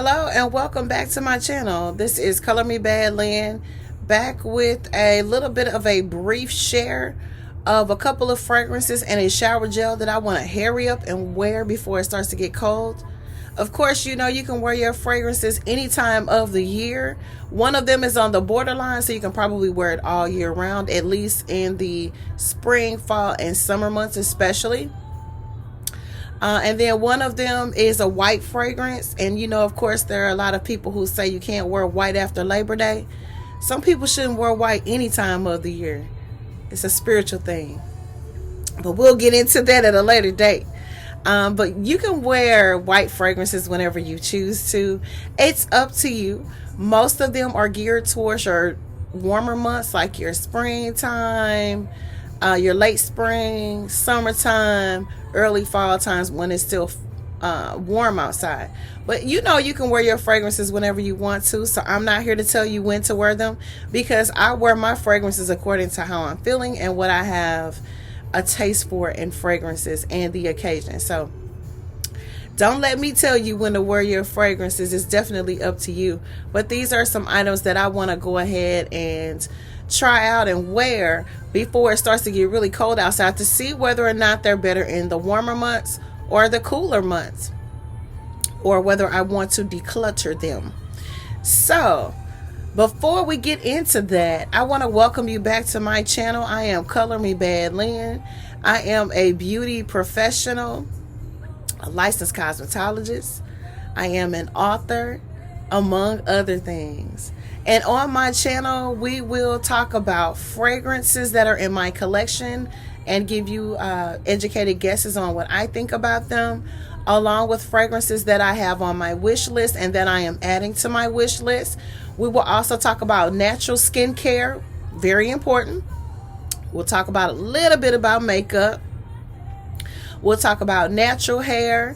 Hello and welcome back to my channel. This is Color Me Bad Lynn, back with a little bit of a brief share of a couple of fragrances and a shower gel that I want to hurry up and wear before it starts to get cold. Of course, you know you can wear your fragrances any time of the year. One of them is on the borderline, so you can probably wear it all year round, at least in the spring, fall, and summer months especially. And then one of them is a white fragrance. And you know, of course, there are a lot of people who say you can't wear white after Labor Day. Some people shouldn't wear white any time of the year. It's a spiritual thing. But we'll get into that at a later date. But you can wear white fragrances whenever you choose to. It's up to you. Most of them are geared towards your warmer months, like your springtime, your late spring, summertime, early fall times when it's still warm outside. But you know you can wear your fragrances whenever you want to, so I'm not here to tell you when to wear them, because I wear my fragrances according to how I'm feeling and what I have a taste for in fragrances and the occasion. So don't let me tell you when to wear your fragrances. It's definitely up to you. But these are some items that I want to go ahead and try out and wear before it starts to get really cold outside, to see whether or not they're better in the warmer months or the cooler months, or whether I want to declutter them. So before we get into that, I want to welcome you back to my channel. I am Color Me Bad Lynn. I am a beauty professional, a licensed cosmetologist. I am an author, among other things. And on my channel, we will talk about fragrances that are in my collection and give you educated guesses on what I think about them, along with fragrances that I have on my wish list and that I am adding to my wish list. We will also talk about natural skincare, very important. We'll talk about a little bit about makeup. We'll talk about natural hair.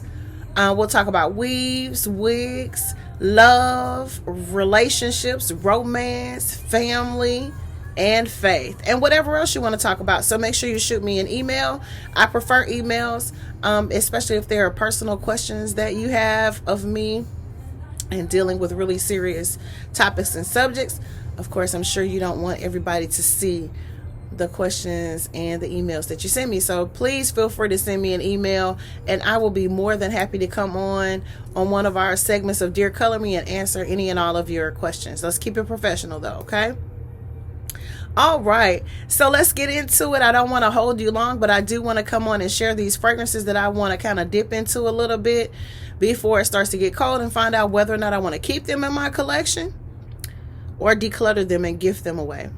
We'll talk about weaves, wigs, love, relationships, romance, family, and faith, and whatever else you want to talk about. So make sure you shoot me an email. I prefer emails, especially if there are personal questions that you have of me and dealing with really serious topics and subjects. Of course, I'm sure you don't want everybody to see the questions and the emails that you send me, so please feel free to send me an email, and I will be more than happy to come on one of our segments of Dear Color Me and answer any and all of your questions. Let's keep it professional though, okay? All right, so let's get into it. I don't want to hold you long, but I do want to come on and share these fragrances that I want to kind of dip into a little bit before it starts to get cold, and find out whether or not I want to keep them in my collection or declutter them and gift them away.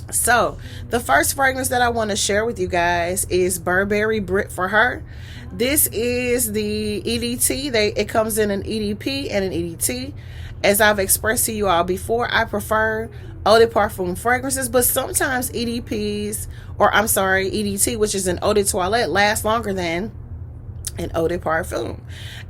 So the first fragrance that I want to share with you guys is Burberry BRIT for Her. This is the EDT. It comes in an EDP and an EDT. As I've expressed to you all before, I prefer eau de parfum fragrances, but sometimes EDPs, or I'm sorry, EDT, which is an eau de toilette, lasts longer than an eau de parfum.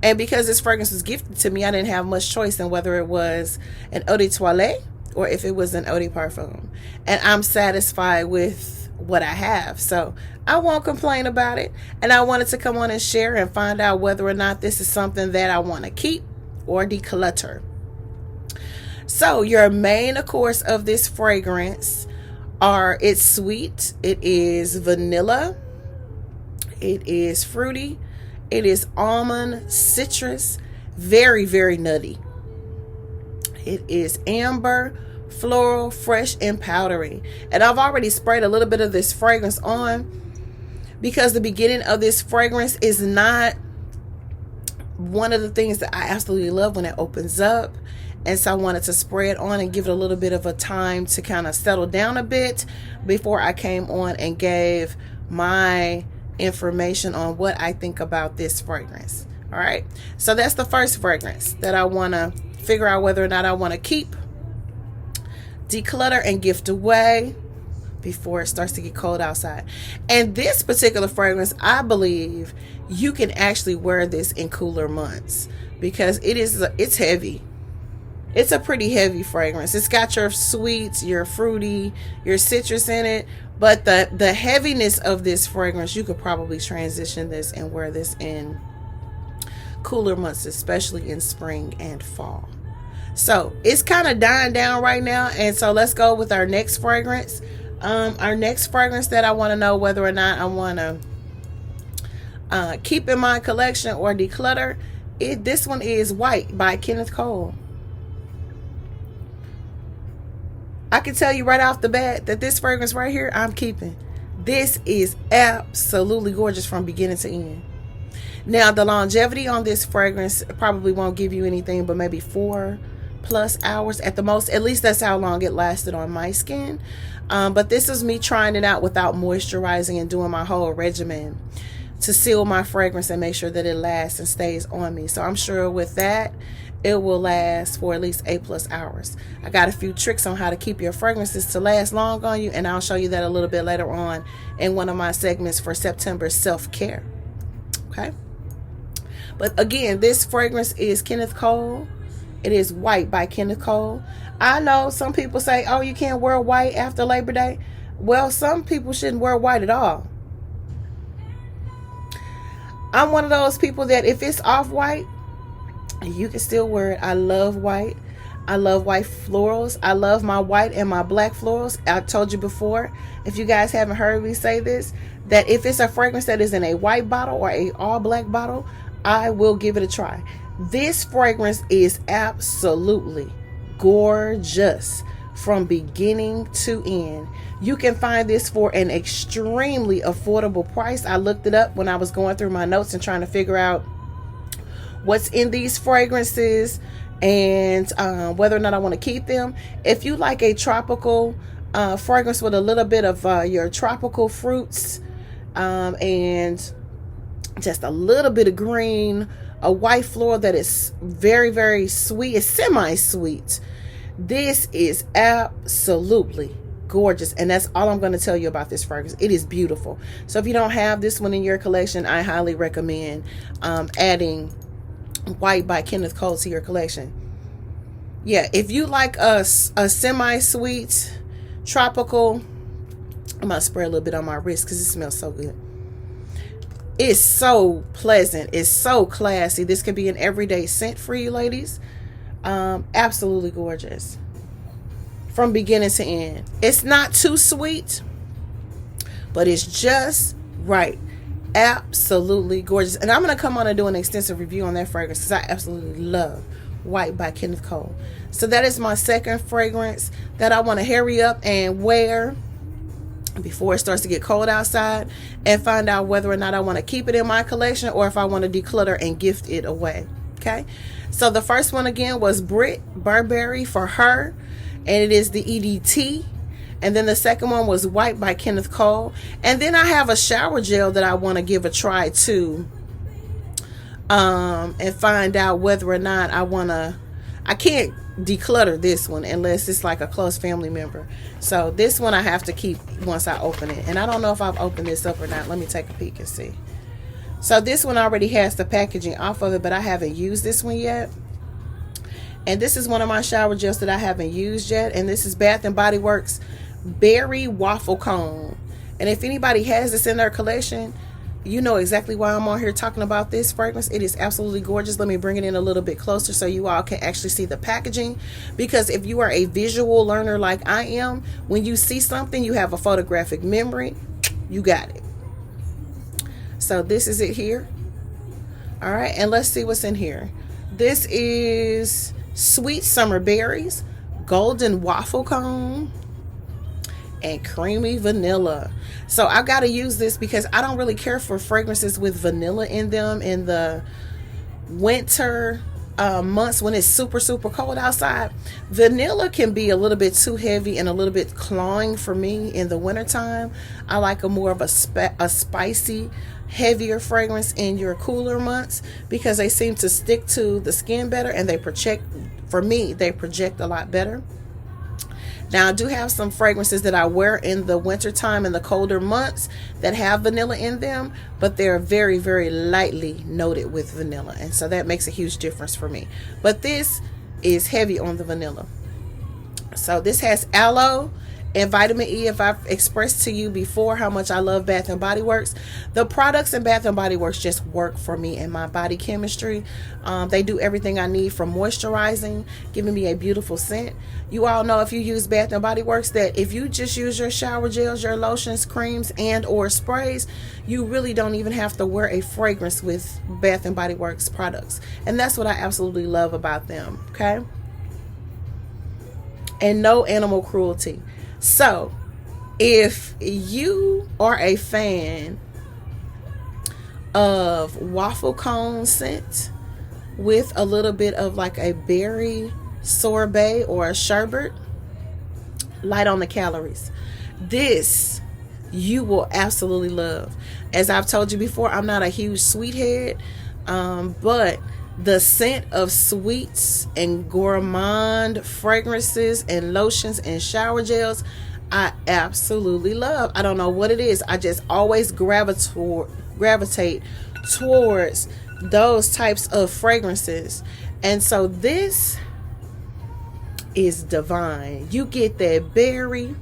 And because this fragrance was gifted to me, I didn't have much choice in whether it was an eau de toilette or if it was an eau de parfum. And I'm satisfied with what I have, so I won't complain about it. And I wanted to come on and share and find out whether or not this is something that I want to keep or declutter. So your main, of course, of this fragrance are, it's sweet, it is vanilla, it is fruity, it is almond, citrus, very, very nutty. It is amber, floral, fresh, and powdery. And I've already sprayed a little bit of this fragrance on, because the beginning of this fragrance is not one of the things that I absolutely love when it opens up. And so I wanted to spray it on and give it a little bit of a time to kind of settle down a bit before I came on and gave my information on what I think about this fragrance. All right, so that's the first fragrance that I want to figure out whether or not I want to keep, declutter, and gift away before it starts to get cold outside. And this particular fragrance, I believe you can actually wear this in cooler months, because it's heavy. It's a pretty heavy fragrance. It's got your sweets, your fruity, your citrus in it, but the heaviness of this fragrance, you could probably transition this and wear this in cooler months, especially in spring and fall. So it's kind of dying down right now, and so let's go with our next fragrance. Our next fragrance that I want to know whether or not I want to keep in my collection or declutter. This one is White by Kenneth Cole. I can tell you right off the bat that this fragrance right here, I'm keeping. This is absolutely gorgeous from beginning to end. Now, the longevity on this fragrance probably won't give you anything but maybe 4+ hours at the most. At least that's how long it lasted on my skin. But this is me trying it out without moisturizing and doing my whole regimen to seal my fragrance and make sure that it lasts and stays on me. So I'm sure with that, it will last for at least 8+ hours. I got a few tricks on how to keep your fragrances to last long on you, and I'll show you that a little bit later on in one of my segments for September self-care. Okay? But again, this fragrance is Kenneth Cole. It is White by Kenneth Cole. I know some people say, oh, you can't wear white after Labor Day. Well, some people shouldn't wear white at all. I'm one of those people that if it's off-white, you can still wear it. I love white. I love white florals. I love my white and my black florals. I told you before, if you guys haven't heard me say this, that if it's a fragrance that is in a white bottle or a all black bottle, I will give it a try. This fragrance is absolutely gorgeous from beginning to end. You can find this for an extremely affordable price. I looked it up when I was going through my notes and trying to figure out what's in these fragrances and whether or not I want to keep them. If you like a tropical fragrance with a little bit of your tropical fruits and just a little bit of green, a white floral that is very, very sweet, it's semi-sweet, this is absolutely gorgeous. And that's all I'm going to tell you about this fragrance. It is beautiful. So if you don't have this one in your collection, I highly recommend adding White by Kenneth Cole to your collection. Yeah, if you like a semi-sweet tropical, I'm gonna spray a little bit on my wrist because it smells so good. It's so pleasant. It's so classy. This could be an everyday scent for you ladies. Absolutely gorgeous from beginning to end. It's not too sweet, but it's just right. Absolutely gorgeous. And I'm going to come on and do an extensive review on that fragrance because I absolutely love White by Kenneth Cole. So that is my second fragrance that I want to hurry up and wear before it starts to get cold outside and find out whether or not I want to keep it in my collection or if I want to declutter and gift it away. Okay, so the first one again was BRIT, Burberry for Her, and it is the EDT. And then the second one was White by Kenneth Cole. And then I have a shower gel that I want to give a try to and find out whether or not I can't declutter this one unless it's like a close family member. So this one I have to keep once I open it. And I don't know if I've opened this up or not. Let me take a peek and see. So this one already has the packaging off of it, but I haven't used this one yet. And this is one of my shower gels that I haven't used yet. And this is Bath & Body Works Berry Waffle Cone. And if anybody has this in their collection, you know exactly why I'm on here talking about this fragrance. It is absolutely gorgeous. Let me bring it in a little bit closer so you all can actually see the packaging. Because if you are a visual learner like I am, when you see something, you have a photographic memory. You got it. So this is it here. All right, and let's see what's in here. This is Sweet Summer Berries, Golden Waffle Cone, and Creamy Vanilla. So I've got to use this because I don't really care for fragrances with vanilla in them in the winter months when it's super cold outside. Vanilla can be a little bit too heavy and a little bit cloying for me in the wintertime. I like a more of a spicy, heavier fragrance in your cooler months because they seem to stick to the skin better and they project a lot better. Now I do have some fragrances that I wear in the wintertime in the colder months that have vanilla in them, but they're very lightly noted with vanilla, and so that makes a huge difference for me. But this is heavy on the vanilla. So this has aloe And vitamin E, if I've expressed to you before how much I love Bath and Body Works, the products in Bath and Body Works just work for me and my body chemistry. They do everything I need, from moisturizing, giving me a beautiful scent. You all know, if you use Bath and Body Works, that if you just use your shower gels, your lotions, creams, and or sprays, you really don't even have to wear a fragrance with Bath and Body Works products. And that's what I absolutely love about them. Okay. And no animal cruelty. So if you are a fan of waffle cone scent with a little bit of like a berry sorbet or a sherbet, light on the calories, this you will absolutely love. As I've told you before, I'm not a huge sweet head, but the scent of sweets and gourmand fragrances and lotions and shower gels, I absolutely love. I don't know what it is. I just always gravitate towards those types of fragrances. And so this is divine. You get that berry,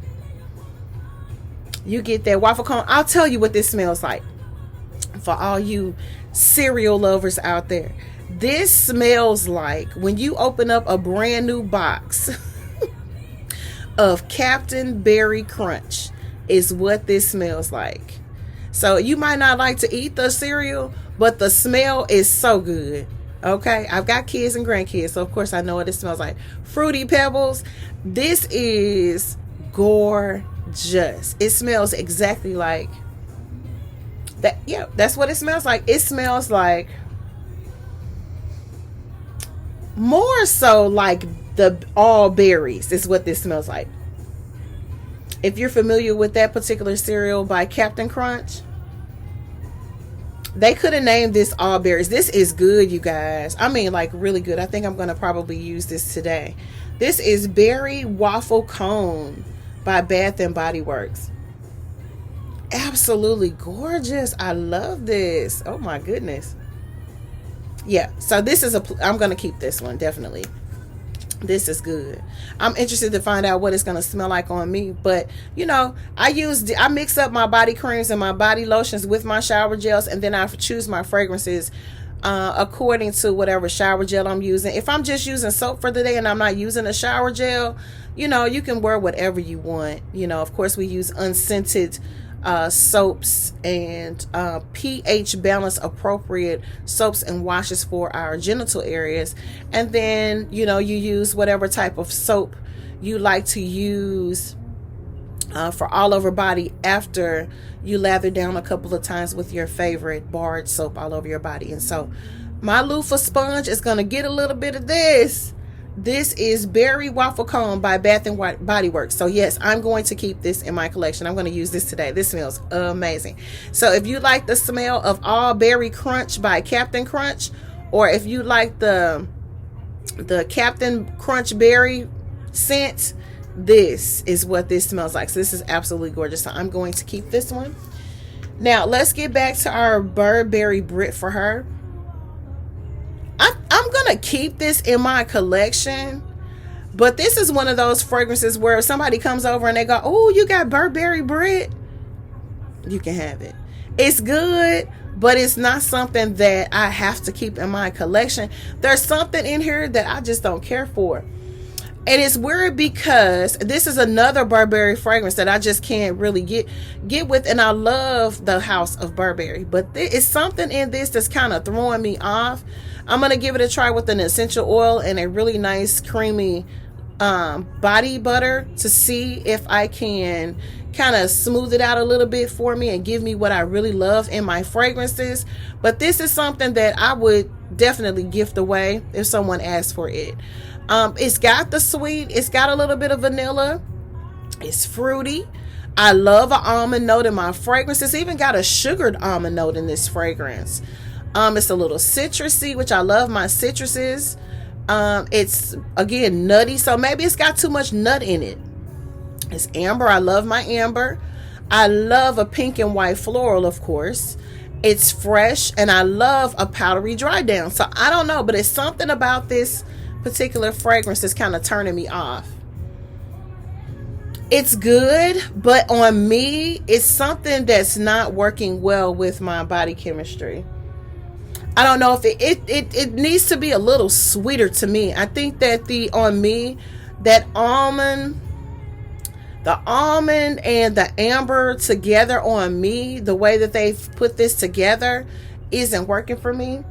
you get that waffle cone. I'll tell you what this smells like for all you cereal lovers out there. This smells like when you open up a brand new box of Captain Berry Crunch, is what this smells like. So you might not like to eat the cereal, but the smell is so good. Okay, I've got kids and grandkids, so of course I know what it smells like. Fruity Pebbles. This is gorgeous. It smells exactly like that. Yeah, that's what it smells like. It smells like, more so like the all berries is what this smells like. If you're familiar with that particular cereal by Captain Crunch, they could have named this all berries. This is good, you guys. I mean, like, really good. I think I'm going to probably use this today. This is Berry Waffle Cone by Bath and Body Works. Absolutely gorgeous. I love this. Oh my goodness. Yeah, so this is I'm going to keep this one, definitely. This is good. I'm interested to find out what it's going to smell like on me. But, you know, I mix up my body creams and my body lotions with my shower gels, and then I choose my fragrances according to whatever shower gel I'm using. If I'm just using soap for the day and I'm not using a shower gel, you know, you can wear whatever you want. You know, of course, we use unscented soaps and pH balance appropriate soaps and washes for our genital areas. And then, you know, you use whatever type of soap you like to use for all over body after you lather down a couple of times with your favorite barred soap all over your body. And so my loofah sponge is going to get a little bit of this. This is Berry Waffle Cone by Bath and Body Works. So yes, I'm going to keep this in my collection. I'm going to use this today. This smells amazing. So if you like the smell of All Berry Crunch by Captain Crunch, or if you like the Captain Crunch Berry scent, this is what this smells like. So this is absolutely gorgeous. So I'm going to keep this one. Now let's get back to our Burberry Brit for her. I'm gonna keep this in my collection, but this is one of those fragrances where if somebody comes over and they go, "Oh, you got Burberry Brit," you can have it. It's good, but it's not something that I have to keep in my collection. There's something in here that I just don't care for. And it's weird because this is another Burberry fragrance that I just can't really get with. And I love the house of Burberry, but there is something in this that's kind of throwing me off. I'm going to give it a try with an essential oil and a really nice creamy body butter to see if I can kind of smooth it out a little bit for me and give me what I really love in my fragrances. But this is something that I would definitely gift away if someone asked for it. It's got the sweet, it's got a little bit of vanilla, it's fruity. I love an almond note in my fragrance. It's even got a sugared almond note in this fragrance. It's a little citrusy, which I love my citruses. It's again nutty, so maybe it's got too much nut in it. It's amber. I love my amber. I love a pink and white floral, of course. It's fresh, and I love a powdery dry down. So I don't know, but it's something about this particular fragrance that's kind of turning me off. It's good, but on me, it's something that's not working well with my body chemistry. I don't know if it needs to be a little sweeter to me. I think that on me, that the almond and the amber together on me, the way that they've put this together isn't working for me.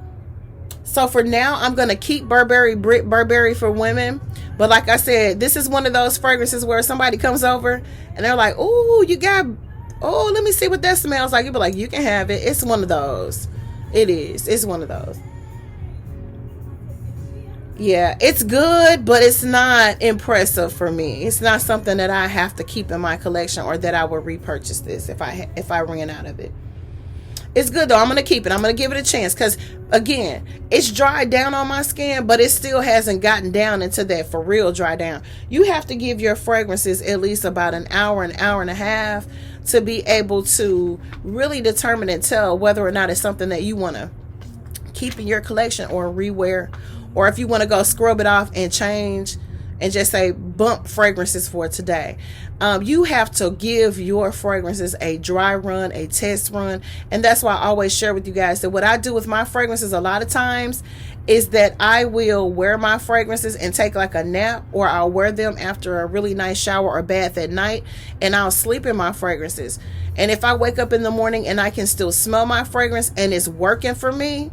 So for now, I'm going to keep BURBERRY, BRIT BURBERRY for women. But like I said, this is one of those fragrances where somebody comes over and they're like, oh, let me see what that smells like. You'll be like, you can have it. It's one of those. It is. It's one of those. Yeah, it's good, but it's not impressive for me. It's not something that I have to keep in my collection, or that I would repurchase this if I ran out of it. It's good though. I'm going to keep it. I'm going to give it a chance because, again, it's dried down on my skin, but it still hasn't gotten down into that for real dry down. You have to give your fragrances at least about an hour and a half to be able to really determine and tell whether or not it's something that you want to keep in your collection or rewear, or if you want to go scrub it off and change and just say bump fragrances for today. You have to give your fragrances a dry run, a test run. And that's why I always share with you guys that what I do with my fragrances a lot of times is that I will wear my fragrances and take like a nap, or I'll wear them after a really nice shower or bath at night, and I'll sleep in my fragrances. And if I wake up in the morning and I can still smell my fragrance and it's working for me,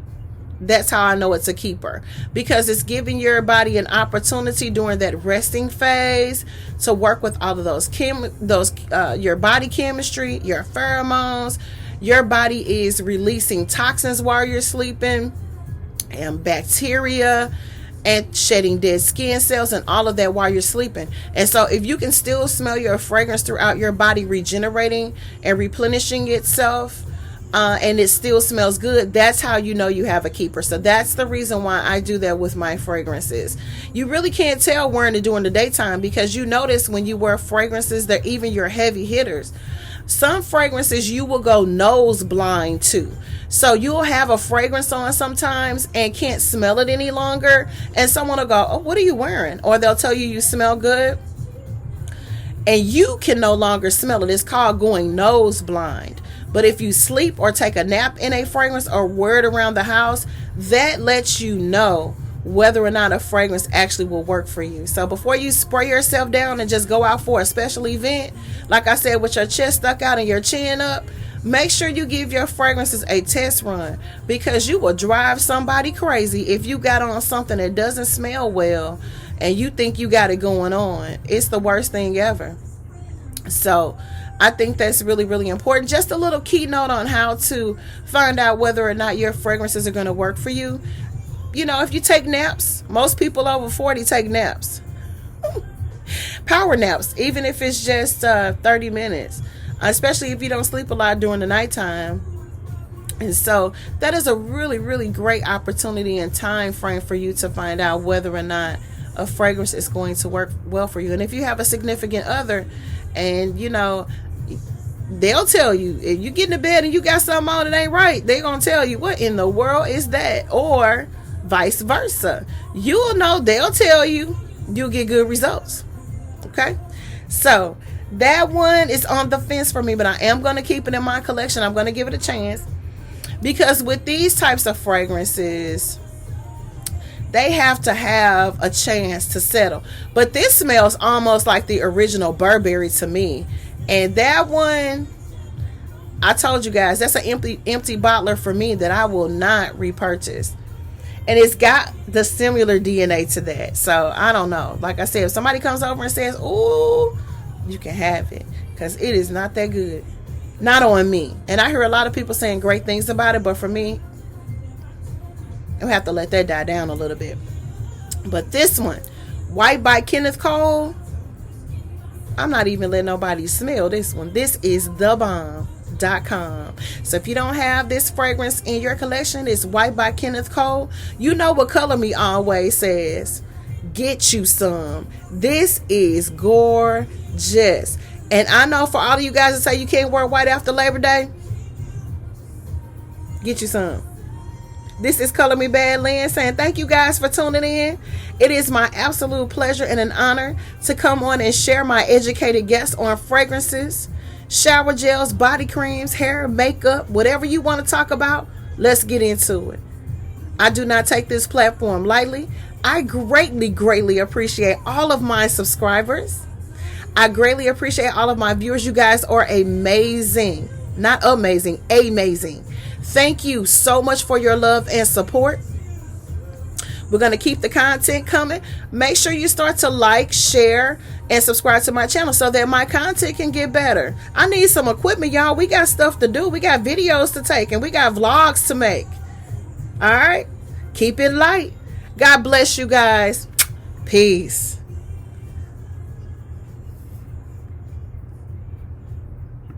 that's how I know it's a keeper, because it's giving your body an opportunity during that resting phase to work with all of those your body chemistry, your pheromones. Your body is releasing toxins while you're sleeping, and bacteria, and shedding dead skin cells and all of that while you're sleeping. And so if you can still smell your fragrance throughout your body regenerating and replenishing itself, and it still smells good, that's how you know you have a keeper. So that's the reason why I do that with my fragrances. You really can't tell wearing it during the daytime, because you notice when you wear fragrances, they're even your heavy hitters. Some fragrances you will go nose blind to. So you'll have a fragrance on sometimes and can't smell it any longer, and someone will go, oh, what are you wearing? Or they'll tell you smell good, and you can no longer smell it. It's called going nose blind. But if you sleep or take a nap in a fragrance or wear it around the house, that lets you know whether or not a fragrance actually will work for you. So before you spray yourself down and just go out for a special event, like I said, with your chest stuck out and your chin up, make sure you give your fragrances a test run, because you will drive somebody crazy if you got on something that doesn't smell well and you think you got it going on. It's the worst thing ever. So I think that's really, really important. Just a little keynote on how to find out whether or not your fragrances are going to work for you. You know, if you take naps, most people over 40 take naps. Power naps, even if it's just 30 minutes, especially if you don't sleep a lot during the nighttime. And so that is a really, really great opportunity and time frame for you to find out whether or not a fragrance is going to work well for you. And if you have a significant other, and you know, they'll tell you, if you get in bed and you got something on that ain't right, they're gonna tell you, what in the world is that? Or vice versa. You'll know, they'll tell you, you'll get good results. Okay, so that one is on the fence for me, but I am going to keep it in my collection. I'm going to give it a chance, because with these types of fragrances, they have to have a chance to settle. But this smells almost like the original Burberry to me. And that one, I told you guys, that's an empty bottler for me that I will not repurchase. And it's got the similar DNA to that. So I don't know. Like I said, if somebody comes over and says, "Ooh," you can have it, because it is not that good. Not on me. And I hear a lot of people saying great things about it, but for me, I'll have to let that die down a little bit. But this one, White by Kenneth Cole, I'm not even letting nobody smell this one. This is thebomb.com. So if you don't have this fragrance in your collection, it's White by Kenneth Cole. You know what Color Me always says. Get you some. This is gorgeous. And I know for all of you guys that say you can't wear white after Labor Day, get you some. This is Color Me Bad Lynn saying thank you guys for tuning in. It is my absolute pleasure and an honor to come on and share my educated guests on fragrances, shower gels, body creams, hair, makeup, whatever you want to talk about. Let's get into it. I do not take this platform lightly. I greatly appreciate all of my subscribers. I greatly appreciate all of my viewers. You guys are amazing. Not amazing, amazing. Thank you so much for your love and support. We're going to keep the content coming. Make sure you start to like, share, and subscribe to my channel so that my content can get better. I need some equipment, y'all. We got stuff to do. We got videos to take, and we got vlogs to make. All right? Keep it light. God bless you guys. Peace.